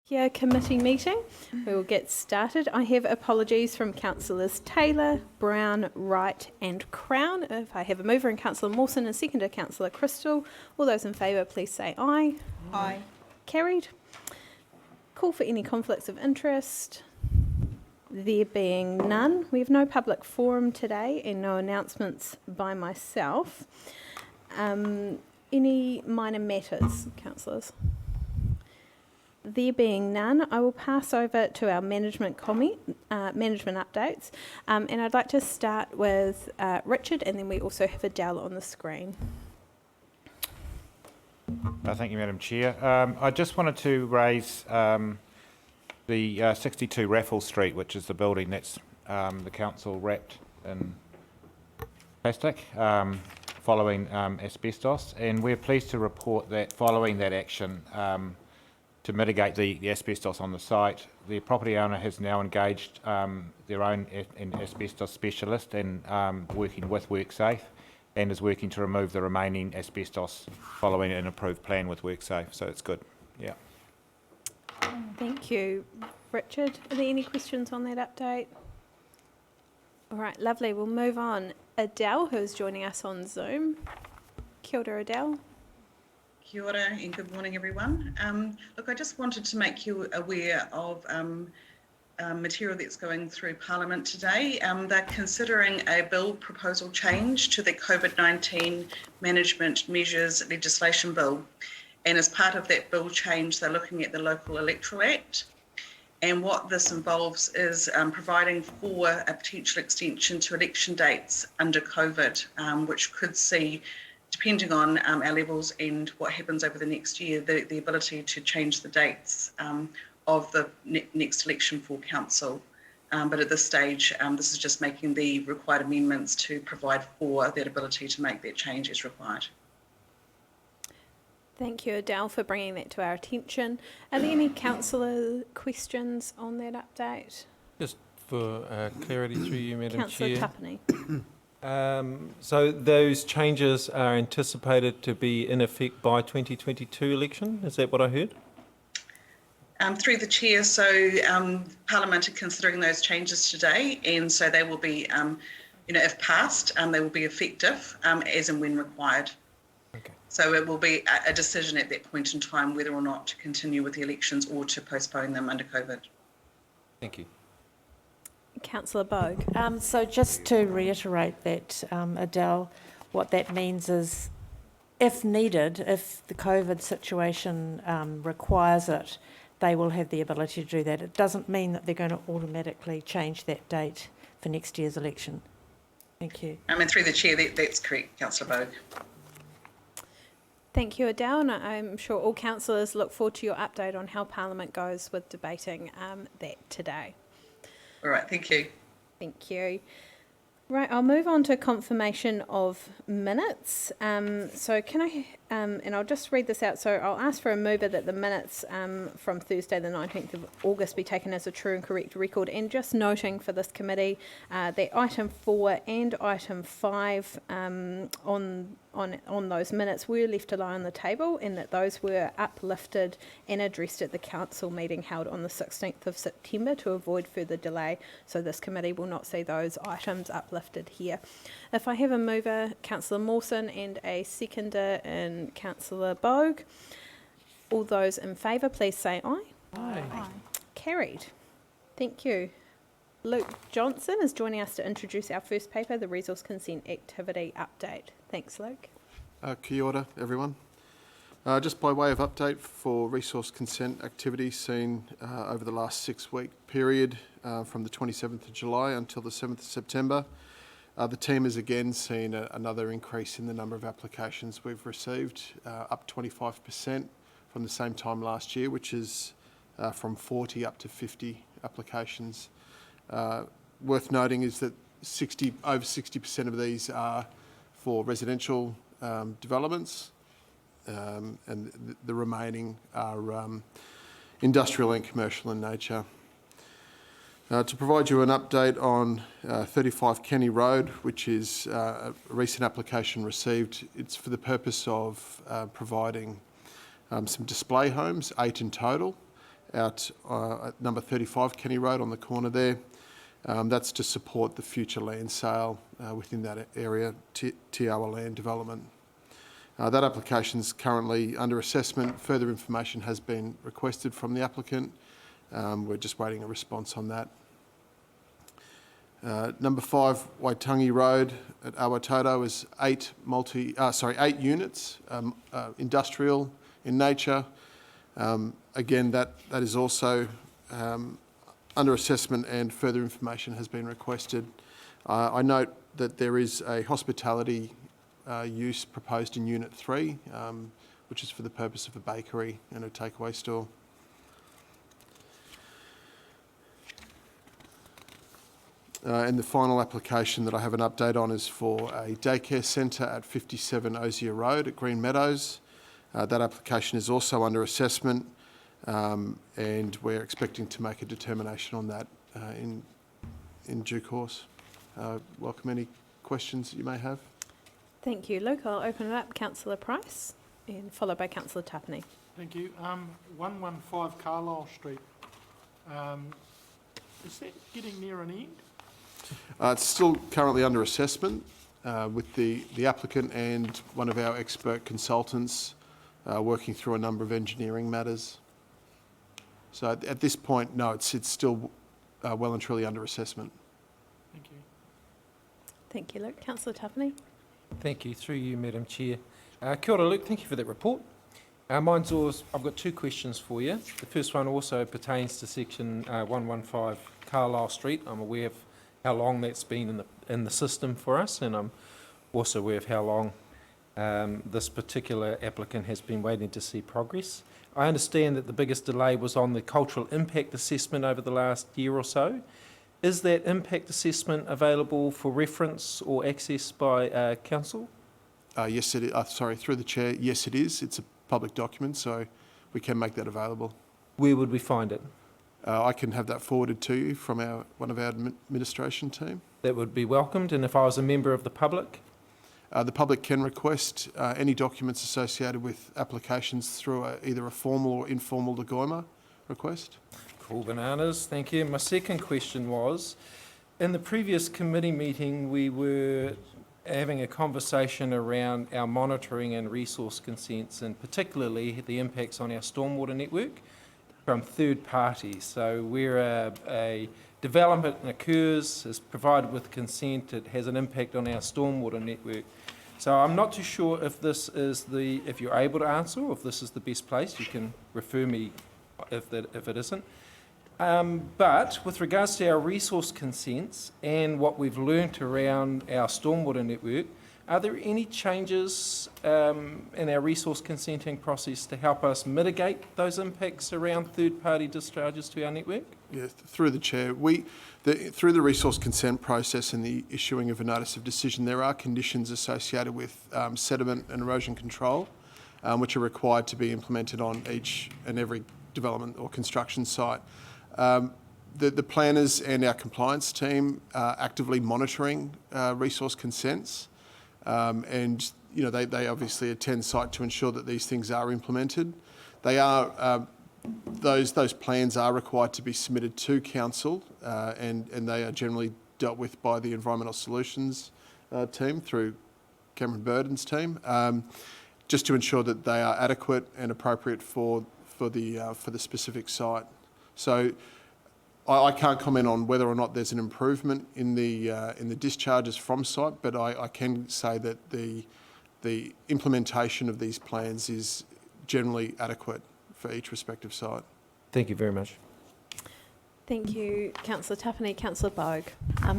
Here, committee meeting. We will get started. I have apologies from councillors Taylor, Brown, Wright and Crown. If I have a mover in Councillor Mawson and seconder Councillor Crystal, all those in favour please say aye. Aye. Carried. Call for any conflicts of interest. There being none, we have no public forum today and no announcements by myself. Any minor matters, councillors? There being none, I will pass over to our management updates, and I'd like to start with Richard, and then we also have Adele on the screen. Thank you, Madam Chair. I just wanted to raise the 62 Raffle Street, which is the building that's the council wrapped in plastic following asbestos, and we're pleased to report that following that action to mitigate the asbestos on the site, the property owner has now engaged their own asbestos specialist and working with WorkSafe, and is working to remove the remaining asbestos following an approved plan with WorkSafe. So it's good. Yeah. Thank you, Richard. Are there any questions on that update? All right, lovely. We'll move on. Adele, who's joining us on Zoom. Kia ora, Adele. Kia ora and good morning, everyone. Look, I just wanted to make you aware of material that's going through Parliament today. They're considering a bill proposal change to the COVID-19 Management Measures Legislation Bill. And as part of that bill change, they're looking at the Local Electoral Act. And what this involves is providing for a potential extension to election dates under COVID, which could see, depending on our levels and what happens over the next year, the ability to change the dates of the next election for council. But at this stage, this is just making the required amendments to provide for that ability to make that change as required. Thank you, Adele, for bringing that to our attention. Are there any councillor questions on that update? Just for clarity through you, Madam Councillor Chair. Tuppeny. So those changes are anticipated to be in effect by 2022 election? Is that what I heard? Through the chair, so Parliament are considering those changes today, and so they will be, if passed, they will be effective as and when required. Okay. So it will be a decision at that point in time whether or not to continue with the elections or to postpone them under COVID. Thank you. Councillor Bogue. So just to reiterate that, Adele, what that means is if needed, if the COVID situation requires it, they will have the ability to do that. It doesn't mean that they're going to automatically change that date for next year's election. Thank you. And through the chair, that's correct, Councillor Bogue. Thank you, Adele, and I'm sure all councillors look forward to your update on how Parliament goes with debating that today. All right, thank you. Thank you. Right, I'll move on to confirmation of minutes. So can I, and I'll just read this out. So I'll ask for a mover that the minutes from Thursday the 19th of August be taken as a true and correct record, and just noting for this committee that item 4 and item 5 on those minutes were left to lie on the table, and that those were uplifted and addressed at the council meeting held on the 16th of September to avoid further delay. So this committee will not see those items uplifted here. If I have a mover, Councillor Mawson, and a seconder in Councillor Bogue, all those in favour please say aye. Aye. Aye. Carried. Thank you. Luke Johnson is joining us to introduce our first paper, the Resource Consent Activity Update. Thanks, Luke. Kia ora, everyone. Just by way of update for resource consent activity seen over the last 6-week period from the 27th of July until the 7th of September, the team has again seen another increase in the number of applications we've received, up 25% from the same time last year, which is from 40 up to 50 applications. Worth noting is that over 60% of these are for residential developments, and the remaining are industrial and commercial in nature. To provide you an update on 35 Kenny Road, which is a recent application received, it's for the purpose of providing some display homes, 8 in total, out at number 35 Kenny Road on the corner there. That's to support the future land sale within that area, Tiawa land development. That application is currently under assessment. Further information has been requested from the applicant. We're just waiting a response on that. Number 5 Waitangi Road at Awatoto is 8 units, industrial in nature. Again, that is also under assessment and further information has been requested. I note that there is a hospitality use proposed in Unit 3, which is for the purpose of a bakery and a takeaway store. And the final application that I have an update on is for a daycare centre at 57 Osier Road at Green Meadows. That application is also under assessment, and we're expecting to make a determination on that in due course. Welcome any questions that you may have. Thank you, Luke. I'll open it up. Councillor Price, and followed by Councillor Tapney. Thank you. 115 Carlisle Street. Is that getting near an end? It's still currently under assessment with the applicant and one of our expert consultants working through a number of engineering matters. So at this point, no, it's still well and truly under assessment. Thank you. Thank you, Luke. Councillor Tapney. Thank you. Through you, Madam Chair. Kia ora, Luke. Thank you for that report. I've got 2 questions for you. The first one also pertains to section 115 Carlisle Street. I'm aware of how long that's been in the system for us, and I'm also aware of how long this particular applicant has been waiting to see progress. I understand that the biggest delay was on the cultural impact assessment over the last year or so. Is that impact assessment available for reference or access by council? Yes, it is. Sorry, through the chair. Yes, it is. It's a public document, so we can make that available. Where would we find it? I can have that forwarded to you from one of our administration team. That would be welcomed. And if I was a member of the public? The public can request any documents associated with applications through either a formal or informal Lagoima request. Cool bananas, thank you. My second question was, in the previous committee meeting, we were having a conversation around our monitoring and resource consents, and particularly the impacts on our stormwater network from third parties. So where a development occurs, is provided with consent, it has an impact on our stormwater network. So I'm not too sure if this is if you're able to answer, or if this is the best place. You can refer me if it isn't. But with regards to our resource consents and what we've learnt around our stormwater network, are there any changes in our resource consenting process to help us mitigate those impacts around third-party discharges to our network? Yeah, through the chair, through the resource consent process and the issuing of a notice of decision, there are conditions associated with sediment and erosion control, which are required to be implemented on each and every development or construction site. The planners and our compliance team are actively monitoring resource consents, and they obviously attend site to ensure that these things are implemented. They are those plans are required to be submitted to council, and they are generally dealt with by the Environmental Solutions team through Cameron Burden's team, just to ensure that they are adequate and appropriate for the specific site. So I can't comment on whether or not there's an improvement in the discharges from site, but I can say that the implementation of these plans is generally adequate for each respective site. Thank you very much. Thank you, Councillor Tapney. Councillor Bogue.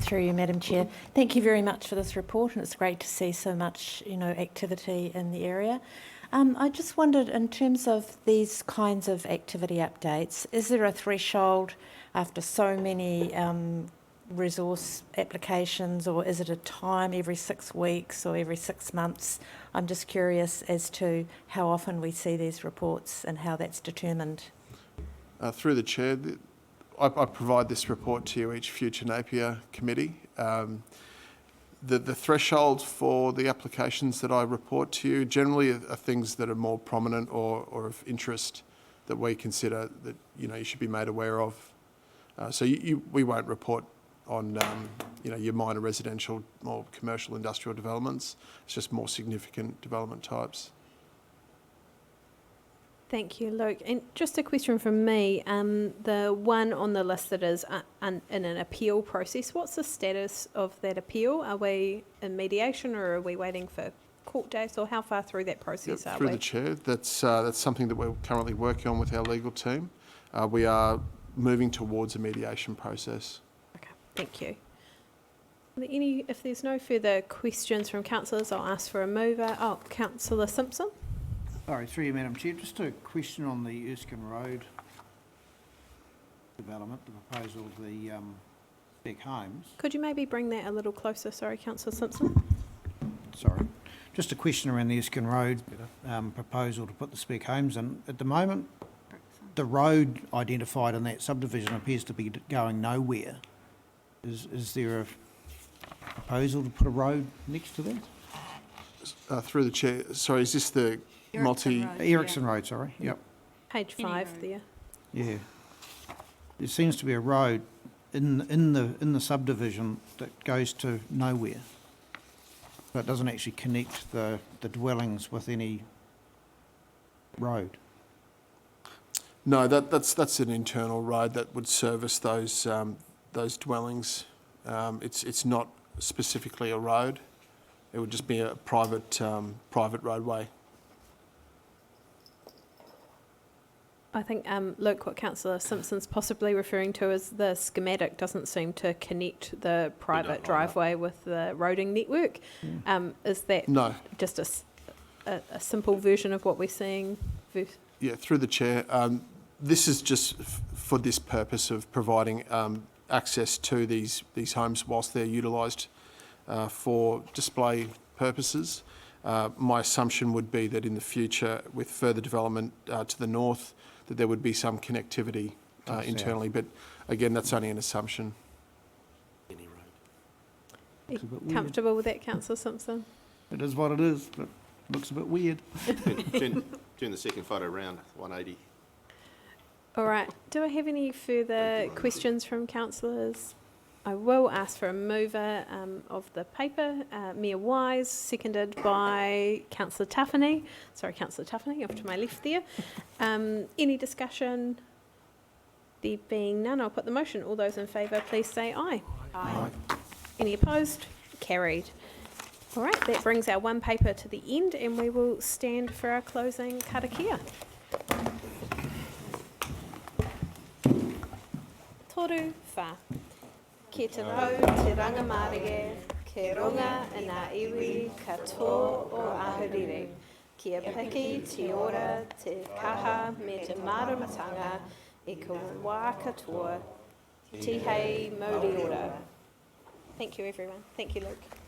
Through you, Madam Chair. Thank you very much for this report, and it's great to see so much, activity in the area. I just wondered, in terms of these kinds of activity updates, is there a threshold after so many resource applications, or is it a time every 6 weeks or every 6 months? I'm just curious as to how often we see these reports and how that's determined. Through the chair, I provide this report to you each future Napier committee. The threshold for the applications that I report to you generally are things that are more prominent or of interest that we consider that, you should be made aware of. So we won't report on, your minor residential or commercial industrial developments. It's just more significant development types. Thank you, Luke. And just a question from me. The one on the list that is in an appeal process, what's the status of that appeal? Are we in mediation, or are we waiting for court dates, or how far through that process are Through we? the chair, that's something that we're currently working on with our legal team. We are moving towards a mediation process. Okay, thank you. If there's no further questions from councillors, I'll ask for a mover. Oh, Councillor Simpson. Sorry, through you, Madam Chair. Just a question on the Erskine Road development, the proposal of the spec homes. Could you maybe bring that a little closer? Sorry, Councillor Simpson. Sorry. Just a question around the Erskine Road proposal to put the spec homes in. At the moment, the road identified in that subdivision appears to be going nowhere. Is there a proposal to put a road next to that? Through the chair, sorry, is this the Ericsson Road, sorry. Yep. Page 5 there. Yeah. There seems to be a road in the subdivision that goes to nowhere. But it doesn't actually connect the dwellings with any road. No, that's an internal road that would service those dwellings. It's not specifically a road. It would just be a private roadway. I think, Luke, what Councillor Simpson's possibly referring to is the schematic doesn't seem to connect the private driveway with the roading network. Is that No. just a simple version of what we're seeing? Yeah, through the chair. This is just for this purpose of providing access to these homes whilst they're utilised for display purposes. My assumption would be that in the future, with further development to the north, that there would be some connectivity internally. But again, that's only an assumption. Are you comfortable with that, Councillor Simpson? It is what it is, but looks a bit weird. Turn the second photo round, 180. All right. Do I have any further questions from councillors? I will ask for a mover of the paper, Mayor Wise, seconded by Councillor Tuffany. Sorry, Councillor Tuffany, off to my left there. Any discussion? There being none, I'll put the motion. All those in favour, please say aye. Aye. Any opposed? Carried. All right, that brings our one paper to the end, and we will stand for our closing karakia. Toru wha. Ki te rau te rangamarege, ke runga i ngā iwi katoa o ahurire. Kia piki te ora, te kaha me te maramatanga, e ka wā katoa, tihei mauri ora. Thank you, everyone. Thank you, Luke.